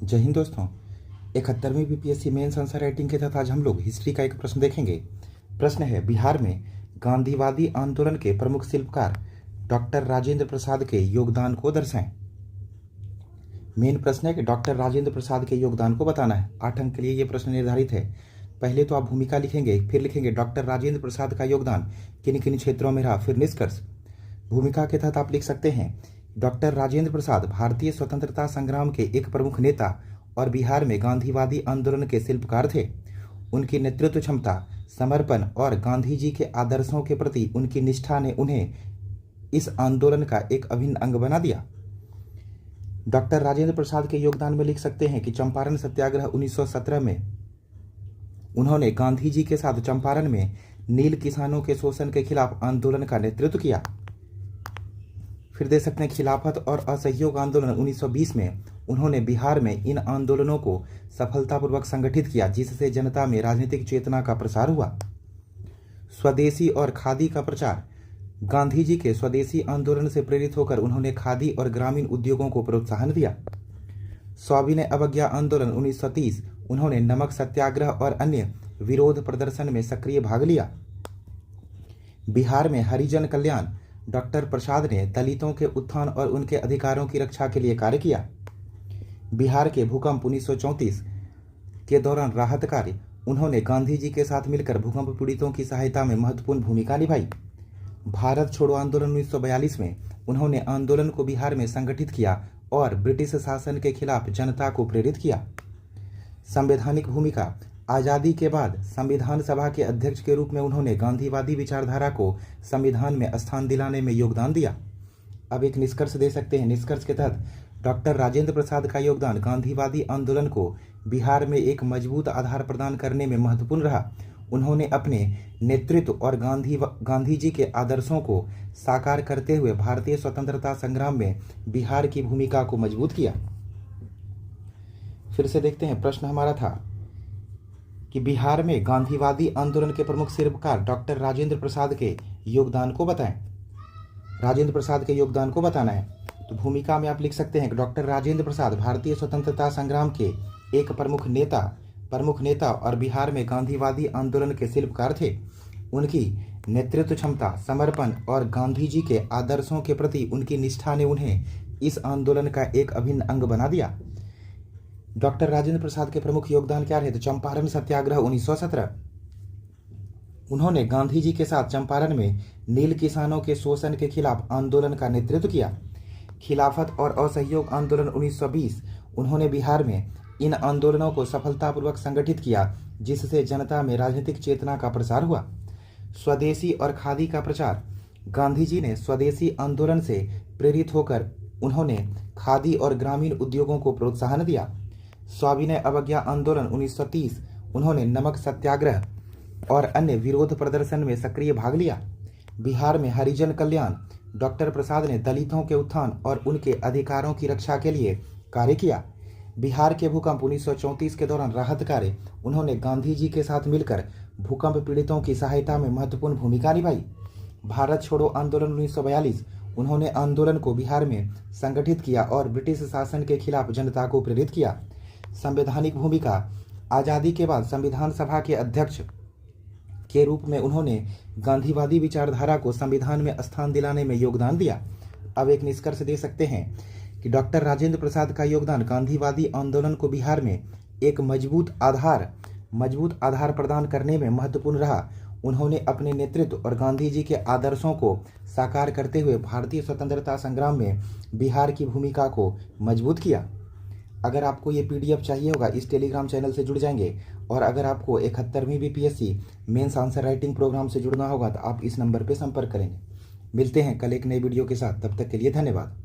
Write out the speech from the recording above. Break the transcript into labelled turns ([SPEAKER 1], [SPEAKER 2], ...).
[SPEAKER 1] जय हिंद दोस्तों। 71वीं BPSC mains answer writing के तहत आज हम लोग हिस्ट्री का एक प्रश्न देखेंगे। प्रश्न है, बिहार में गांधीवादी आंदोलन के प्रमुख शिल्पकार डॉक्टर राजेंद्र प्रसाद के योगदान को दर्शाएं। मेन प्रश्न है कि डॉक्टर राजेंद्र प्रसाद के योगदान को बताना है। 8 अंक के लिए यह प्रश्न निर्धारित है। पहले तो आप भूमिका लिखेंगे, फिर लिखेंगे डॉक्टर राजेंद्र प्रसाद का योगदान किन किन क्षेत्रों में रहा, फिर निष्कर्ष। भूमिका के तहत आप लिख सकते हैं, डॉक्टर राजेंद्र प्रसाद भारतीय स्वतंत्रता संग्राम के एक प्रमुख नेता और बिहार में गांधीवादी आंदोलन के शिल्पकार थे। उनकी नेतृत्व क्षमता, समर्पण और गांधी जी के आदर्शों के प्रति उनकी निष्ठा ने उन्हें इस आंदोलन का एक अभिन्न अंग बना दिया। डॉक्टर राजेंद्र प्रसाद के योगदान में लिख सकते हैं कि चंपारण सत्याग्रह 1917 में उन्होंने गांधी जी के साथ चंपारण में नील किसानों के शोषण के खिलाफ आंदोलन का नेतृत्व किया। फिर दे सकते हैं खिलाफत और असहयोग आंदोलन 1920 में उन्होंने बिहार में इन आंदोलनों को सफलतापूर्वक संगठित किया, जिससे जनता में राजनीतिक चेतना का प्रसार हुआ। स्वदेशी और खादी का प्रचार, गांधी जी के स्वदेशी आंदोलन से प्रेरित होकर उन्होंने खादी और ग्रामीण उद्योगों को प्रोत्साहन दिया। सविनय अवज्ञा आंदोलन 1930 उन्होंने नमक सत्याग्रह और अन्य विरोध प्रदर्शन में सक्रिय भाग लिया। बिहार में हरिजन कल्याण, डॉक्टर प्रसाद ने दलितों के उत्थान और उनके अधिकारों की रक्षा के लिए कार्य किया। बिहार के भूकंप 1934 के दौरान राहत कार्य, उन्होंने गांधी जी के साथ मिलकर भूकंप पीड़ितों की सहायता में महत्वपूर्ण भूमिका निभाई। भारत छोड़ो आंदोलन 1942 में उन्होंने आंदोलन को बिहार में संगठित किया और ब्रिटिश शासन के खिलाफ जनता को प्रेरित किया। संवैधानिक भूमिका, आज़ादी के बाद संविधान सभा के अध्यक्ष के रूप में उन्होंने गांधीवादी विचारधारा को संविधान में स्थान दिलाने में योगदान दिया। अब एक निष्कर्ष दे सकते हैं। निष्कर्ष के तहत डॉक्टर राजेंद्र प्रसाद का योगदान गांधीवादी आंदोलन को बिहार में एक मजबूत आधार प्रदान करने में महत्वपूर्ण रहा। उन्होंने अपने नेतृत्व और गांधी जी के आदर्शों को साकार करते हुए भारतीय स्वतंत्रता संग्राम में बिहार की भूमिका को मजबूत किया। फिर से देखते हैं, प्रश्न हमारा था कि बिहार में गांधीवादी आंदोलन के प्रमुख शिल्पकार डॉक्टर राजेंद्र प्रसाद के योगदान को बताएं। राजेंद्र प्रसाद के योगदान को बताना है। तो भूमिका में आप लिख सकते हैं कि डॉक्टर राजेंद्र प्रसाद भारतीय स्वतंत्रता संग्राम के एक प्रमुख नेता और बिहार में गांधीवादी आंदोलन के शिल्पकार थे। उनकी नेतृत्व क्षमता, समर्पण और गांधी जी के आदर्शों के प्रति उनकी निष्ठा ने उन्हें इस आंदोलन का एक अभिन्न अंग बना दिया। डॉक्टर राजेंद्र प्रसाद के प्रमुख योगदान क्या रहे? तो चंपारण सत्याग्रह 1917, उन्होंने गांधी जी के साथ चंपारण में नील किसानों के शोषण के खिलाफ आंदोलन का नेतृत्व किया। खिलाफत और असहयोग आंदोलन 1920, उन्होंने बिहार में इन आंदोलनों को सफलतापूर्वक संगठित किया, जिससे जनता में राजनीतिक चेतना का प्रसार हुआ। स्वदेशी और खादी का प्रचार, गांधी जी ने स्वदेशी आंदोलन से प्रेरित होकर उन्होंने खादी और ग्रामीण उद्योगों को प्रोत्साहन दिया। सविनय अवज्ञा आंदोलन 1930, उन्होंने नमक सत्याग्रह और अन्य विरोध प्रदर्शन में सक्रिय भाग लिया। बिहार में हरिजन कल्याण, डॉक्टर प्रसाद ने दलितों के उत्थान और उनके अधिकारों की रक्षा के लिए कार्य किया। बिहार के भूकंप 1934 के दौरान राहत कार्य, उन्होंने गांधी जी के साथ मिलकर भूकंप पीड़ितों की सहायता में महत्वपूर्ण भूमिका निभाई। भारत छोड़ो आंदोलन 1942, उन्होंने आंदोलन को बिहार में संगठित किया और ब्रिटिश शासन के खिलाफ जनता को प्रेरित किया। संवैधानिक भूमिका, आज़ादी के बाद संविधान सभा के अध्यक्ष के रूप में उन्होंने गांधीवादी विचारधारा को संविधान में स्थान दिलाने में योगदान दिया। अब एक निष्कर्ष दे सकते हैं कि डॉक्टर राजेंद्र प्रसाद का योगदान गांधीवादी आंदोलन को बिहार में एक मजबूत आधार प्रदान करने में महत्वपूर्ण रहा। उन्होंने अपने नेतृत्व और गांधी जी के आदर्शों को साकार करते हुए भारतीय स्वतंत्रता संग्राम में बिहार की भूमिका को मजबूत किया। अगर आपको ये पीडीएफ चाहिए होगा, इस टेलीग्राम चैनल से जुड़ जाएंगे। और अगर आपको 71वीं BPSC mains answer writing programme से जुड़ना होगा तो आप इस नंबर पर संपर्क करेंगे। मिलते हैं कल एक नए वीडियो के साथ, तब तक के लिए धन्यवाद।